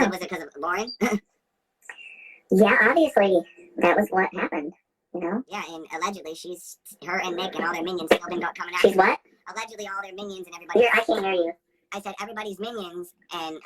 Was it because of Lauren? Yeah, obviously that was what happened. You know? Yeah, and allegedly her and Nick and all their minions still been coming out. She's what? Allegedly all their minions and everybody. I can't hear you. I said everybody's minions and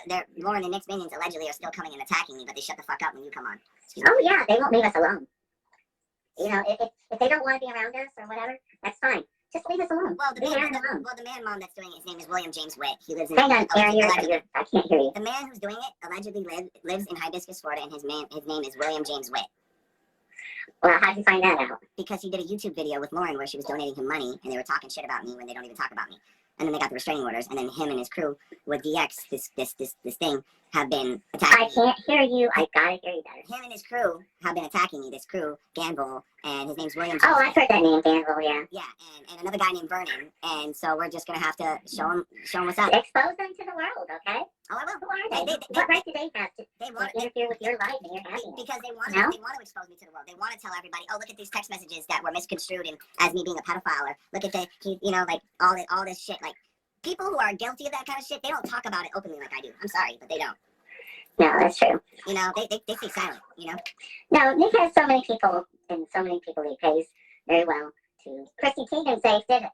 their Lauren and Nick's minions allegedly are still coming and attacking me, but they shut the fuck up when you come on. Oh yeah, they won't leave us alone. You know, if they don't want to be around us or whatever, that's fine. Just leave us alone. Well, the man mom that's doing it, his name is William James Witt. He lives in. Hang on, Aaron, I can't hear you. The man who's doing it allegedly lives in Hibiscus, Florida, and his name is William James Witt. Well, how'd you find that out? Because he did a YouTube video with Lauren where she was donating him money, and they were talking shit about me when they don't even talk about me. And then they got the restraining orders, and then him and his crew with DX, this thing, have been attacking me. I can't hear you. I gotta hear you better. Him and his crew have been attacking me. This crew, Ganville, and his name's William. Oh, I've heard that name, Ganville. Yeah. Yeah, and another guy named Vernon, and so we're just gonna have to show him what's up. Expose them to the world, okay? Oh, I will. Who are they? What right do they have to interfere with your life and your happiness? Because they want to expose me to the world. They want to tell everybody, oh, look at these text messages that were misconstrued as me being a pedophile. Or look at like all this shit. Like people who are guilty of that kind of shit, they don't talk about it openly like I do. I'm sorry, but they don't. No, that's true. You know, they stay silent. You know. No, Nick has so many people, and so many people he pays very well to. Chrissy Teigen did it,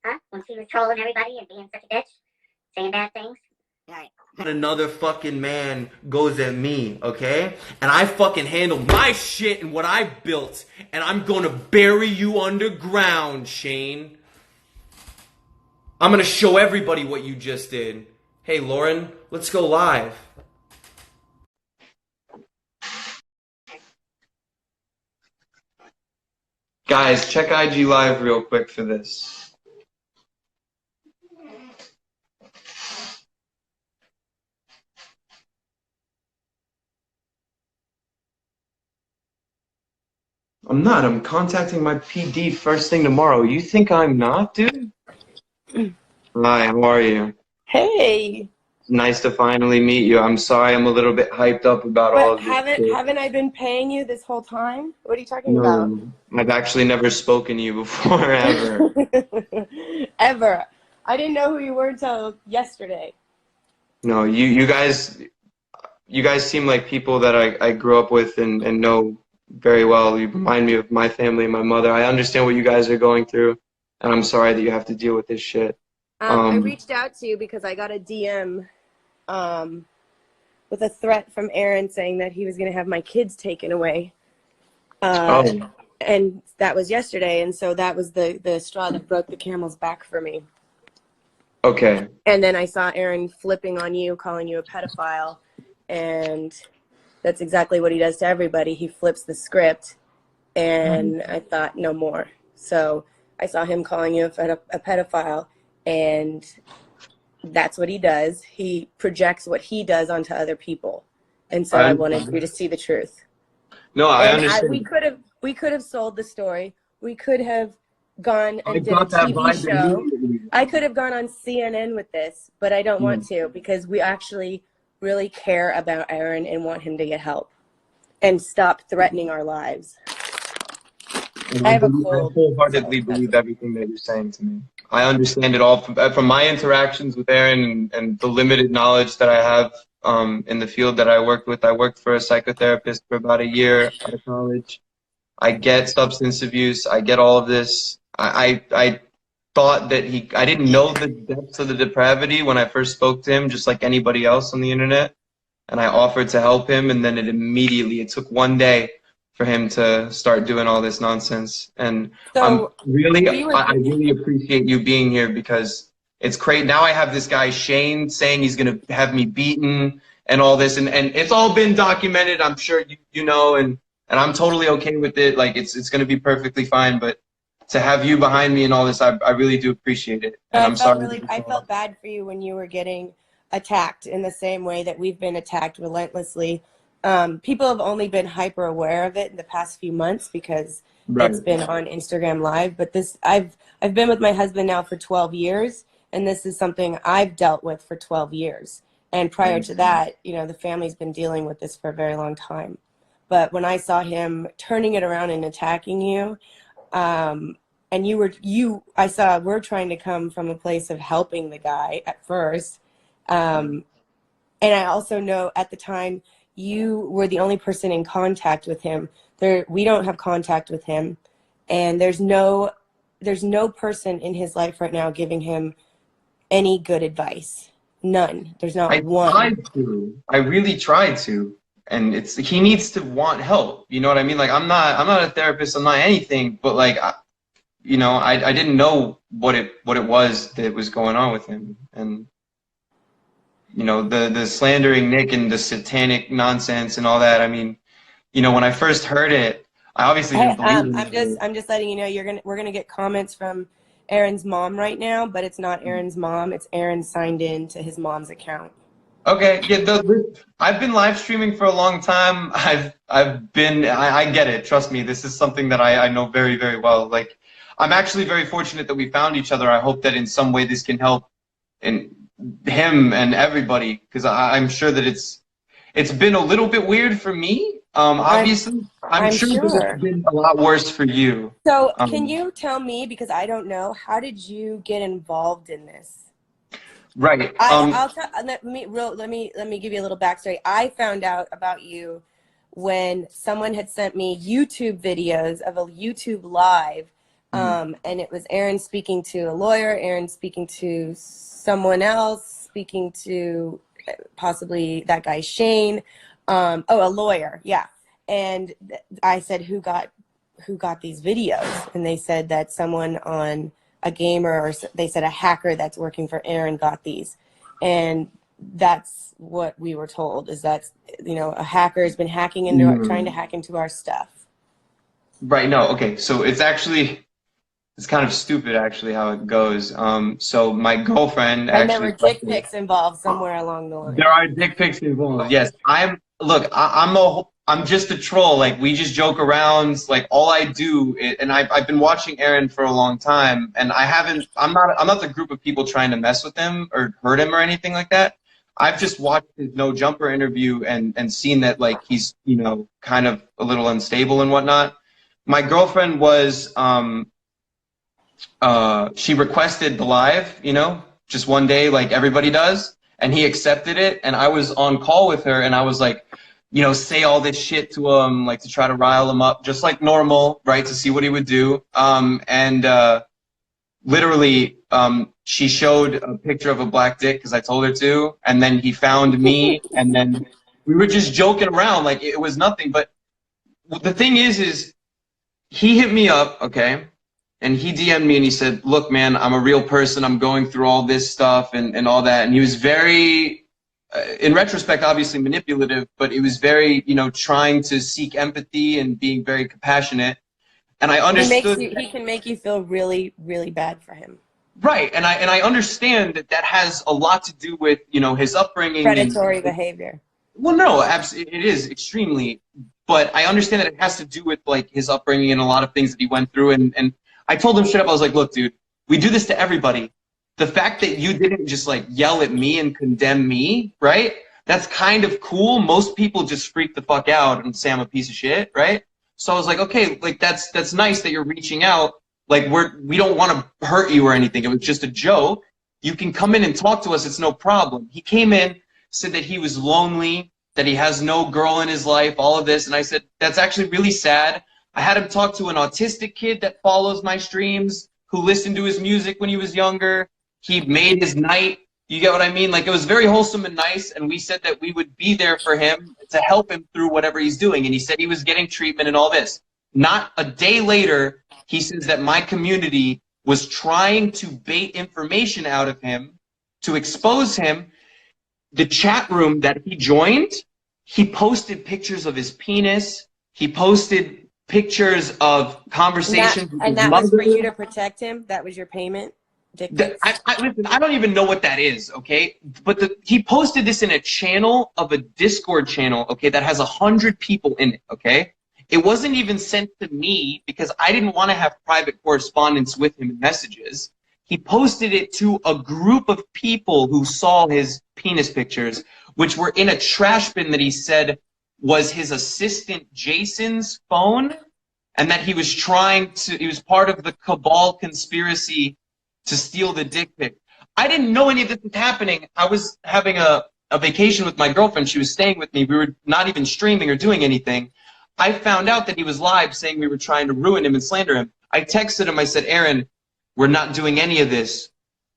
huh? When she was trolling everybody and being such a bitch, saying bad things. Right. Another fucking man goes at me, okay? And I fucking handled my shit and what I built, and I'm gonna bury you underground, Shane. I'm gonna show everybody what you just did. Hey, Lauren, let's go live. Guys, check IG Live real quick for this. I'm not. I'm contacting my PD first thing tomorrow. You think I'm not, dude? Hi, how are you? Hey. Nice to finally meet you. I'm sorry I'm a little bit hyped up about all of this. Haven't I been paying you this whole time? What are you talking about? I've actually never spoken to you before, ever. Ever. I didn't know who you were until yesterday. No, you guys seem like people that I grew up with and know very well. You remind me of my family and my mother. I understand what you guys are going through, and I'm sorry that you have to deal with this shit. I reached out to you because I got a DM with a threat from Aaron saying that he was going to have my kids taken away. And that was yesterday, and so that was the straw that broke the camel's back for me. Okay. And then I saw Aaron flipping on you, calling you a pedophile, and that's exactly what he does to everybody. He flips the script, and I thought, no more. So I saw him calling you a pedophile, and that's what he does. He projects what he does onto other people. And so I wanted you to see the truth. No, I understand. We could have sold the story. We could have gone and did a TV show. I could have gone on CNN with this, but I don't want to because we actually really care about Aaron and want him to get help and stop threatening our lives. I have a cold. I wholeheartedly believe everything that you're saying to me. I understand it all from my interactions with Aaron and the limited knowledge that I have in the field that I worked with. I worked for a psychotherapist for about a year out of college. I get substance abuse. I get all of this. I thought that I didn't know the depths of the depravity when I first spoke to him, just like anybody else on the internet. And I offered to help him, and then it took one day for him to start doing all this nonsense. And So I really appreciate you being here because it's great. Now I have this guy Shane saying he's gonna have me beaten and all this, and it's all been documented. I'm sure you know, and I'm totally okay with it. Like it's gonna be perfectly fine. But to have you behind me and all this, I really do appreciate it. And I'm sorry. I felt bad for you when you were getting attacked in the same way that we've been attacked relentlessly. People have only been hyper aware of it in the past few months because it's been on Instagram Live. But I've been with my husband now for 12 years, and this is something I've dealt with for 12 years. And prior to that, the family's been dealing with this for a very long time. But when I saw him turning it around and attacking you, and I saw we're trying to come from a place of helping the guy at first. And I also know at the time you were the only person in contact with him. We don't have contact with him, and there's no person in his life right now giving him any good advice. None. There's not I one. tried to. I really tried to. And he needs to want help. You know what I mean? Like I'm not a therapist, I'm not anything, but like I didn't know what it was that was going on with him. And the slandering Nick and the satanic nonsense and all that. I mean, when I first heard it, I obviously didn't believe it. I'm just letting you know we're gonna get comments from Aaron's mom right now, but it's not Aaron's mom. It's Aaron signed in to his mom's account. Okay, yeah, I've been live streaming for a long time. I get it. Trust me, this is something that I know very, very well. Like, I'm actually very fortunate that we found each other. I hope that in some way this can help him and everybody, because I'm sure that it's been a little bit weird for me. Obviously, I'm sure that it's been a lot worse for you. So, can you tell me, because I don't know, how did you get involved in this? Right. Let me give you a little backstory. I found out about you when someone had sent me YouTube videos of a YouTube live, and it was Aaron speaking to a lawyer, Aaron speaking to someone else, speaking to possibly that guy Shane, a lawyer, yeah. And I said, who got these videos? And they said that someone on a gamer, or they said a hacker that's working for Aaron got these. And that's what we were told, is that a hacker has been hacking into trying to hack into our stuff. Right. No. Okay. So it's kind of stupid actually how it goes. So my girlfriend and there were dick pics involved somewhere along the line. There are dick pics involved. Yes. I'm just a troll. Like, we just joke around. Like, all I do and I've been watching Aaron for a long time, and I'm not the group of people trying to mess with him or hurt him or anything like that. I've just watched his No Jumper interview and seen that, like, he's kind of a little unstable and whatnot. My girlfriend was she requested the live, just one day like everybody does, and he accepted it, and I was on call with her, and I was like, say all this shit to him, like, to try to rile him up, just like normal, right, to see what he would do. Literally, she showed a picture of a black dick because I told her to, and then he found me, and then we were just joking around like it was nothing. But the thing is he hit me up, okay, and he DM'd me and he said, look, man, I'm a real person. I'm going through all this stuff and all that. And he was very, in retrospect, obviously manipulative, but it was very, trying to seek empathy and being very compassionate. And I understood he can make you feel really, really bad for him. Right. And I understand that has a lot to do with, his upbringing. Predatory behavior. Well, no, absolutely, it is extremely. But I understand that it has to do with, like, his upbringing and a lot of things that he went through. And I told him straight up, I was like, look, dude, we do this to everybody. The fact that you didn't just, like, yell at me and condemn me, right? That's kind of cool. Most people just freak the fuck out and say I'm a piece of shit, right? So I was like, okay, like, that's nice that you're reaching out. Like, we don't want to hurt you or anything. It was just a joke. You can come in and talk to us. It's no problem. He came in, said that he was lonely, that he has no girl in his life, all of this. And I said, that's actually really sad. I had him talk to an autistic kid that follows my streams, who listened to his music when he was younger. He made his night. You get what I mean? Like, it was very wholesome and nice. And we said that we would be there for him to help him through whatever he's doing. And he said he was getting treatment and all this. Not a day later, he says that my community was trying to bait information out of him to expose him. The chat room that he joined, he posted pictures of his penis. He posted pictures of conversations with his mother. Was for you to protect him? That was your payment? Listen, I don't even know what that is, okay? But he posted this in a channel of a Discord channel, okay, that has 100 people in it, okay? It wasn't even sent to me because I didn't want to have private correspondence with him in messages. He posted it to a group of people who saw his penis pictures, which were in a trash bin that he said was his assistant Jason's phone, and that he was he was part of the cabal conspiracy to steal the dick pic. I didn't know any of this was happening. I was having a a vacation with my girlfriend. She was staying with me. We were not even streaming or doing anything. I found out that he was live saying we were trying to ruin him and slander him. I texted him. I said, Aaron, we're not doing any of this.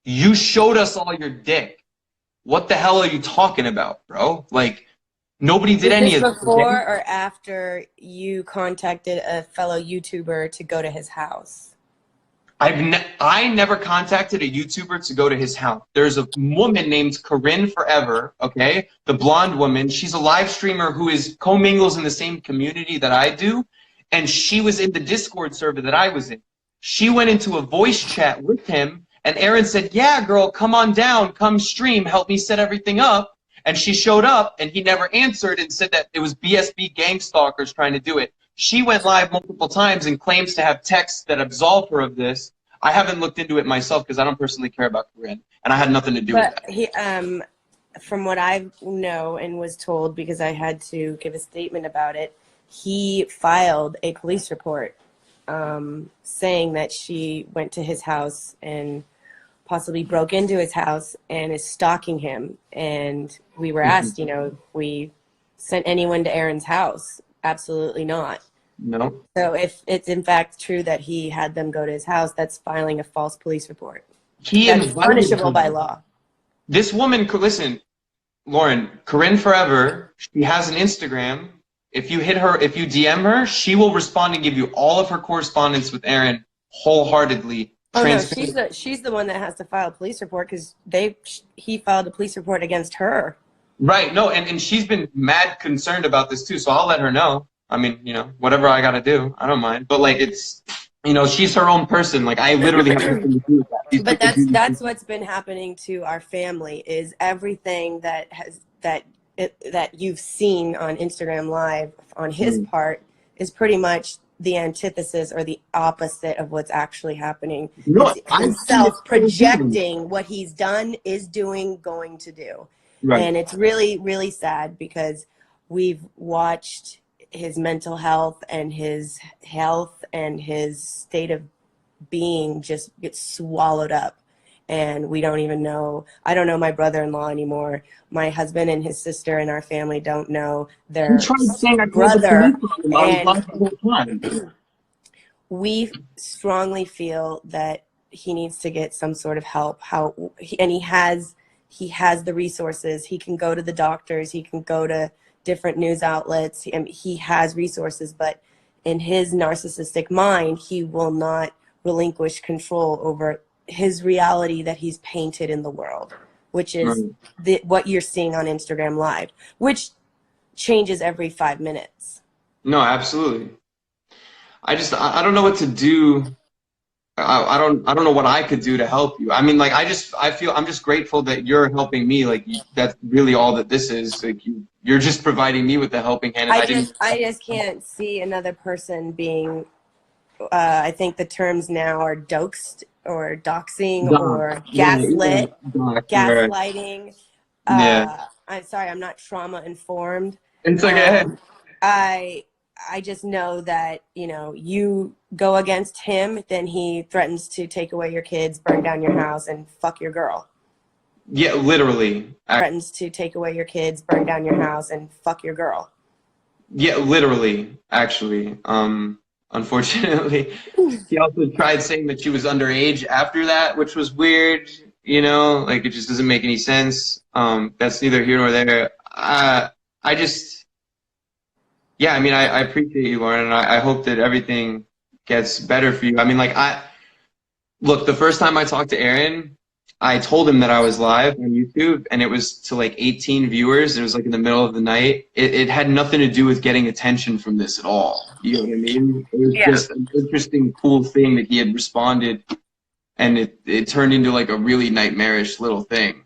You showed us all your dick. What the hell are you talking about, bro? Like, nobody did any of this. Before or after you contacted a fellow YouTuber to go to his house? I never contacted a YouTuber to go to his house. There's a woman named Corinne Forever, okay? The blonde woman. She's a live streamer who is commingles in the same community that I do. And she was in the Discord server that I was in. She went into a voice chat with him. And Aaron said, yeah, girl, come on down. Come stream. Help me set everything up. And she showed up, and he never answered and said that it was BSB gang stalkers trying to do it. She went live multiple times and claims to have texts that absolve her of this. I haven't looked into it myself because I don't personally care about Corinne, and I had nothing to do with that. He, from what I know and was told, because I had to give a statement about it, he filed a police report saying that she went to his house and possibly broke into his house and is stalking him. And we were asked, you know, if we sent anyone to Aaron's house. Absolutely not. No. So if it's in fact true that he had them go to his house, that's filing a false police report. That's punishable by law. This woman, listen, Lauren, Corinne Forever, she has an Instagram. If you hit her, if you DM her, she will respond and give you all of her correspondence with Aaron wholeheartedly. Oh no, she's the one that has to file a police report because he filed a police report against her. Right. No, and she's been mad concerned about this too, so I'll let her know. I mean, you know, whatever I gotta do, I don't mind. But like, it's, you know, she's her own person. Like, I literally have nothing to do with that. But that's what's been happening to our family is everything that you've seen on Instagram Live on his part is pretty much the antithesis or the opposite of what's actually happening. No, himself projecting what he's done, is doing, going to do. Right. And it's really, really sad because we've watched his mental health and his state of being just get swallowed up. And we don't even know. I don't know my brother-in-law anymore. My husband and his sister and our family don't know their brother. And we strongly feel that he needs to get some sort of help. And he has the resources. He can go to the doctors. He can go to different news outlets. He has resources, but in his narcissistic mind, he will not relinquish control over his reality that he's painted in the world, which is what you're seeing on Instagram Live, which changes every 5 minutes. No, absolutely. I don't know what to do. I don't know what I could do to help you. I mean, like, I'm just grateful that you're helping me. Like, that's really all that this is. Like, you're just providing me with the helping hand. I just can't see another person being, I think the terms now are doxed or doxing or gaslighting. I'm sorry, I'm not trauma informed. It's okay. I just know that, you know, you go against him, then he threatens to take away your kids, burn down your house, and fuck your girl. Yeah, literally. Threatens to take away your kids, burn down your house, and fuck your girl. Yeah, literally, actually. Unfortunately, he also tried saying that she was underage after that, which was weird. You know, like, it just doesn't make any sense. That's neither here nor there. Yeah, I mean, I appreciate you, Lauren, and I hope that everything gets better for you. I mean, like, look, the first time I talked to Aaron, I told him that I was live on YouTube, and it was to like 18 viewers. It was like in the middle of the night. It had nothing to do with getting attention from this at all. You know what I mean? It was just an interesting, cool thing that he had responded, and it turned into like a really nightmarish little thing.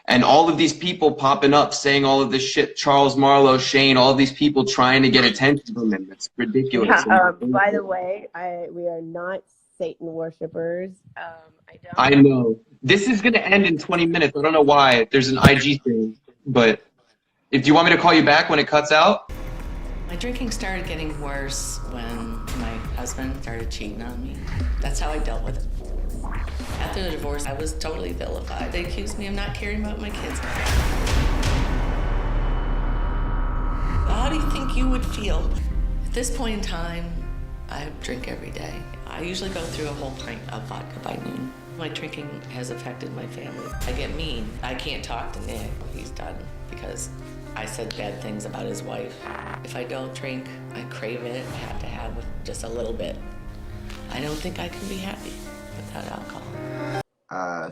And all of these people popping up saying all of this shit, Charles Marlowe, Shane, all of these people trying to get attention from him. It's ridiculous. Yeah, by the way, we are not Satan worshipers. I know. This is going to end in 20 minutes. I don't know why. There's an IG thing. But if you want me to call you back when it cuts out? My drinking started getting worse when my husband started cheating on me. That's how I dealt with it. After the divorce, I was totally vilified. They accused me of not caring about my kids. think you would feel? At this point in time, I drink every day. I usually go through a whole pint of vodka by noon. My drinking has affected my family. I get mean. I can't talk to Nick when he's done because I said bad things about his wife. If I don't drink, I crave it. I have to have just a little bit. I don't think I can be happy without alcohol.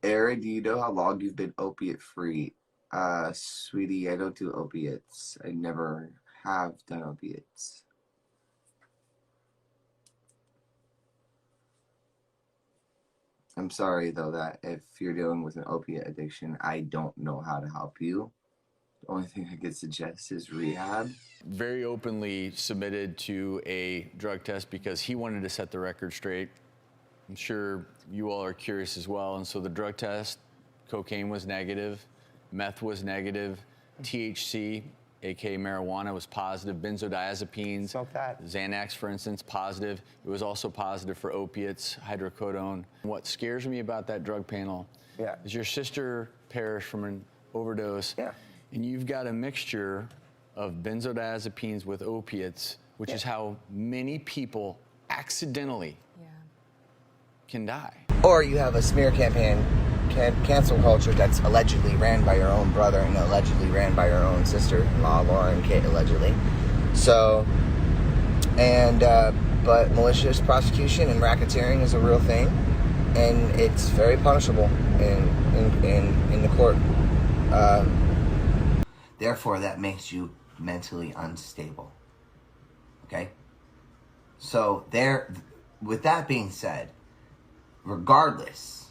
Era, do you know how long you've been opiate free? Sweetie, I don't do opiates. I never have done opiates. I'm sorry though that if you're dealing with an opiate addiction, I don't know how to help you. The only thing I could suggest is rehab. Very openly submitted to a drug test because he wanted to set the record straight. I'm sure you all are curious as well. And so the drug test, cocaine was negative, meth was negative, THC, aka marijuana, was positive, benzodiazepines, Xanax, for instance, positive. It was also positive for opiates, hydrocodone. What scares me about that drug panel is your sister perished from an overdose, and you've got a mixture of benzodiazepines with opiates, which is how many people accidentally can die. Or you have a smear campaign, cancel culture that's allegedly ran by your own brother and allegedly ran by your own sister-in-law, Lauren Kate, allegedly. So, but malicious prosecution and racketeering is a real thing, and it's very punishable in the court. Therefore, that makes you mentally unstable. Okay? So with that being said, regardless